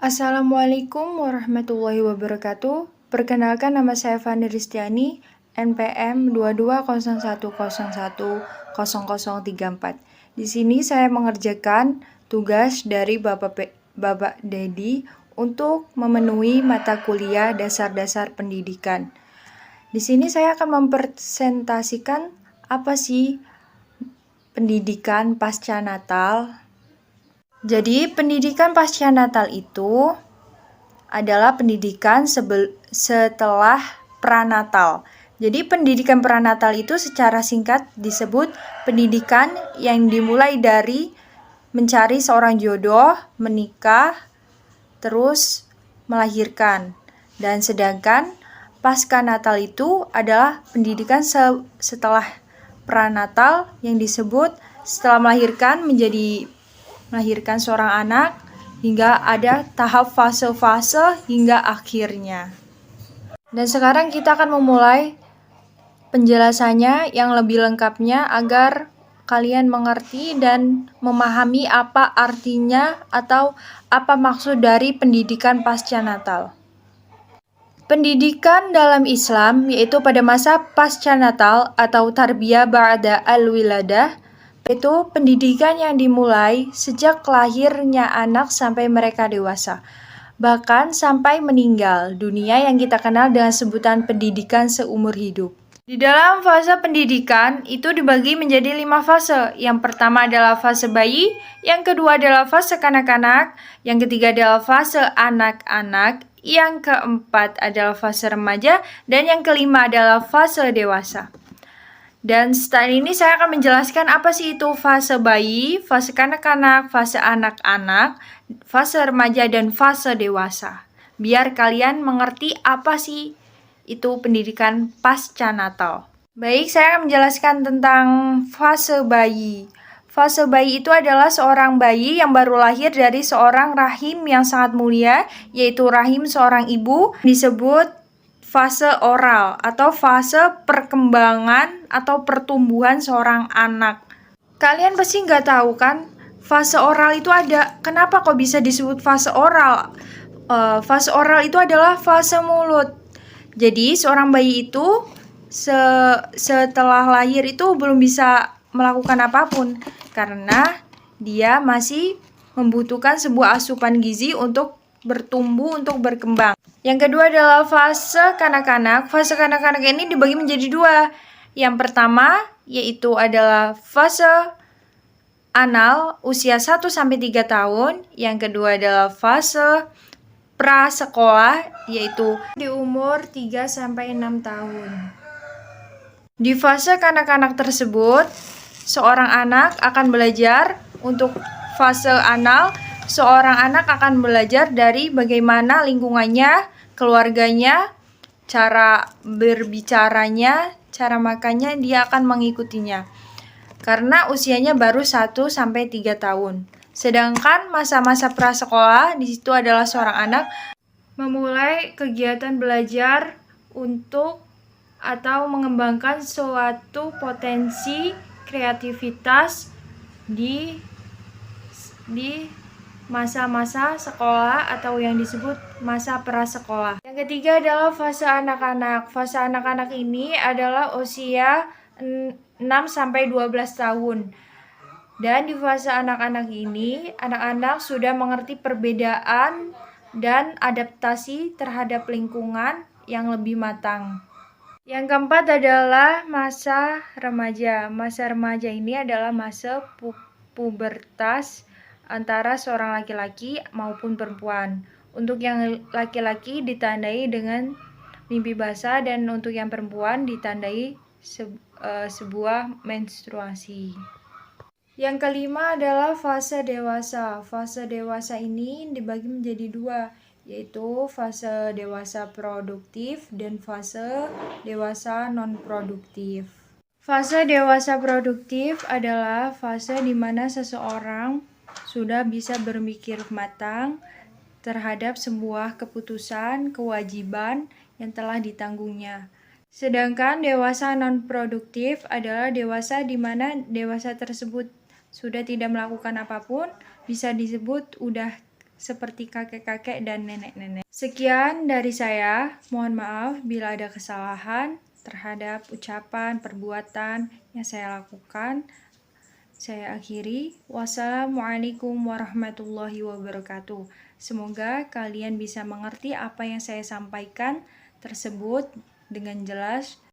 Assalamualaikum warahmatullahi wabarakatuh. Perkenalkan, nama saya Fani Ristiani, NPM 2201010034. Di sini saya mengerjakan tugas dari Bapak Dedi untuk memenuhi mata kuliah dasar-dasar pendidikan. Di sini saya akan mempresentasikan apa sih pendidikan pasca Natal. Jadi, pendidikan pasca Natal itu adalah pendidikan setelah pranatal. Jadi, pendidikan pranatal itu secara singkat disebut pendidikan yang dimulai dari mencari seorang jodoh, menikah, terus melahirkan. Dan sedangkan pasca Natal itu adalah pendidikan setelah pranatal yang disebut setelah melahirkan seorang anak hingga ada tahap fase-fase hingga akhirnya. Dan sekarang kita akan memulai penjelasannya yang lebih lengkapnya agar kalian mengerti dan memahami apa artinya atau apa maksud dari pendidikan pasca Natal. Pendidikan dalam Islam yaitu pada masa pasca Natal atau tarbiyah ba'da al-wiladah, yaitu pendidikan yang dimulai sejak lahirnya anak sampai mereka dewasa, bahkan sampai meninggal dunia yang kita kenal dengan sebutan pendidikan seumur hidup. Di dalam fase pendidikan itu dibagi menjadi 5 fase. Yang pertama adalah fase bayi, yang kedua adalah fase kanak-kanak, yang ketiga adalah fase anak-anak, yang keempat adalah fase remaja, dan yang kelima adalah fase dewasa. Dan setelah ini saya akan menjelaskan apa sih itu fase bayi, fase kanak-kanak, fase anak-anak, fase remaja, dan fase dewasa. Biar kalian mengerti apa sih itu pendidikan pasca Natal. Baik, saya akan menjelaskan tentang fase bayi. Fase bayi itu adalah seorang bayi yang baru lahir dari seorang rahim yang sangat mulia, yaitu rahim seorang ibu, disebut fase oral atau fase perkembangan atau pertumbuhan seorang anak. Kalian pasti nggak tahu kan, fase oral itu ada. Kenapa kok bisa disebut fase oral? Fase oral itu adalah fase mulut. Jadi seorang bayi itu setelah lahir itu belum bisa melakukan apapun karena dia masih membutuhkan sebuah asupan gizi untuk bertumbuh, untuk berkembang. Yang kedua adalah fase kanak-kanak. Fase kanak-kanak ini dibagi menjadi 2. Yang pertama yaitu adalah fase anal usia 1-3 tahun. Yang kedua adalah fase prasekolah yaitu di umur 3-6 tahun. Di fase kanak-kanak tersebut, seorang anak akan belajar untuk fase anal. Seorang anak akan belajar dari bagaimana lingkungannya, keluarganya, cara berbicaranya, cara makannya, dia akan mengikutinya. Karena usianya baru 1-3 tahun. Sedangkan masa-masa prasekolah di situ adalah seorang anak memulai kegiatan belajar untuk atau mengembangkan suatu potensi kreativitas di masa-masa sekolah atau yang disebut masa prasekolah. Yang ketiga adalah fase anak-anak. Fase anak-anak ini adalah usia 6-12 tahun. Dan di fase anak-anak ini, anak-anak sudah mengerti perbedaan dan adaptasi terhadap lingkungan yang lebih matang. Yang keempat adalah masa remaja. Masa remaja ini adalah masa pubertas antara seorang laki-laki maupun perempuan. Untuk yang laki-laki ditandai dengan mimpi basah dan untuk yang perempuan ditandai sebuah menstruasi. Yang kelima adalah fase dewasa. Fase dewasa ini dibagi menjadi 2, yaitu fase dewasa produktif dan fase dewasa non-produktif. Fase dewasa produktif adalah fase di mana seseorang sudah bisa berpikir matang terhadap sebuah keputusan, kewajiban yang telah ditanggungnya. Sedangkan dewasa non-produktif adalah dewasa di mana dewasa tersebut sudah tidak melakukan apapun, bisa disebut udah seperti kakek-kakek dan nenek-nenek. Sekian dari saya, mohon maaf bila ada kesalahan terhadap ucapan, perbuatan yang saya lakukan. Saya akhiri. Wassalamualaikum warahmatullahi wabarakatuh. Semoga kalian bisa mengerti apa yang saya sampaikan tersebut dengan jelas.